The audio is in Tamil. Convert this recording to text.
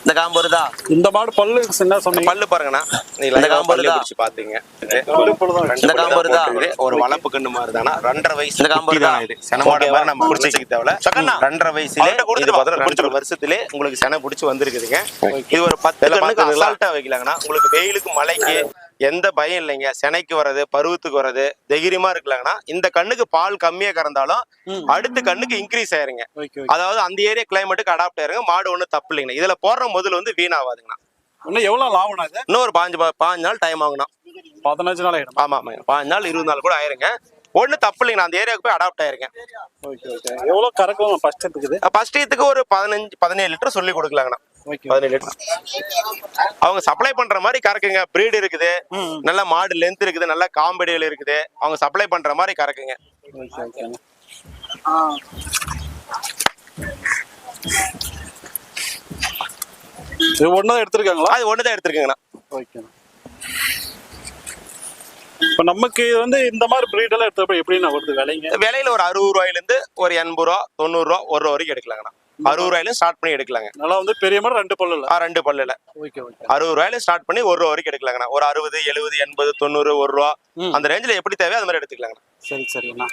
இந்த காம்பு வருதா? இந்த மாடு பல்லு என்ன சொன்னீங்க? பல்லு பாருங்கண்ணா. இந்த காம்பு வருதா? பாத்தீங்க இந்த காம்பு வருதா? ஒரு வளர்ப்பு கண்ணு மாதிரி தானா 2.5 வயசு. இந்த காம்பு வருதா? இது செனமாட மாதிரி நம்ம பிடிச்சிக்க தேவையில்ல. 2.5 வயசுல இது 2.5 வருஷத்துல உங்களுக்கு செனை பிடிச்சி வந்திருக்குதுங்க. இது ஒரு 10 கண்ணுக்கு அசால்ட்டா வைக்கலாங்கண்ணா. உங்களுக்கு வெயிலுக்கு மழைக்கு எந்த பயம் இல்லைங்க. செனைக்கு வர்றது பருவத்துக்கு வர்றது தைரியமா இருக்கலாங்கண்ணா. இந்த கண்ணுக்கு பால் கம்மியா கறந்தாலும் அடுத்த கண்ணுக்கு இன்க்ரீஸ் ஆயிருங்க. அதாவது அந்த ஏரியா கிளைமேட்டுக்கு அடாப்ட் ஆயிருங்க. மாடு ஒண்ணு தப்பு இல்லைங்கண்ணா. இதுல போடுற முதல் வந்து வீணாவாதுங்கண்ணா. இன்னும் எவ்வளவு லாபம் இது? இன்னும் ஒரு 5 நாள் டைம் ஆகுங்கண்ணா. 15 நாள் ஆயிடும். ஆமா 5 நாள் 20 நாள் கூட ஆயிருங்க. ஒண்ணு தப்பு இல்லைங்கண்ணா. அந்த ஏரியாவுக்கு போய் அடாப்ட் ஆயிருங்க. எவ்வளவு கறக்கும் ஃபர்ஸ்ட் இருக்குது? ஃபர்ஸ்ட் இதுக்கு ஒரு 15-17 லிட்டர் சொல்லி கொடுக்கலாங்கண்ணா. 17 லிட்டர் அவங்க சப்ளை பண்ற மாதிரி கறக்குங்க. பிரீடு இருக்குது, நல்ல மாடு லென்த் இருக்குது, நல்ல காம்படியில் இருக்குது. அவங்க சப்ளை பண்ற மாதிரி கறக்குங்க. இது ஒண்ணுதான் எடுத்திருக்காங்களா? அது ஒண்ணுதான் எடுத்திருக்கீங்கண்ணா. இப்ப நமக்கு வந்து இந்த மாதிரி பிரீட் எல்லாம் எடுத்தப்ப எப்படி நான் வருது விலைங்க? விலையில ஒரு 60 ரூபாயில இருந்து ஒரு 80 ரூபா 90 ரூபா 1 ரூபா வரைக்கும் எடுக்கலாங்கண்ணா. 60 ரூபாயில ஸ்டார்ட் பண்ணி எடுக்கலாங்க. நல்லா வந்து பெரிய மாதிரி 2 பல்லு இல்ல? 2 பல்லுல 60 ரூபாயில ஸ்டார்ட் பண்ணி 1 ரூபா வரைக்கும் எடுக்கலாங்கண்ணா. ஒரு 60, 70, 80, 90, 1 ரூபா அந்த ரேஞ்சில எப்படி தேவையோ அது மாதிரி எடுத்துக்கலாங்கண்ணா. சரி சரிண்ணா.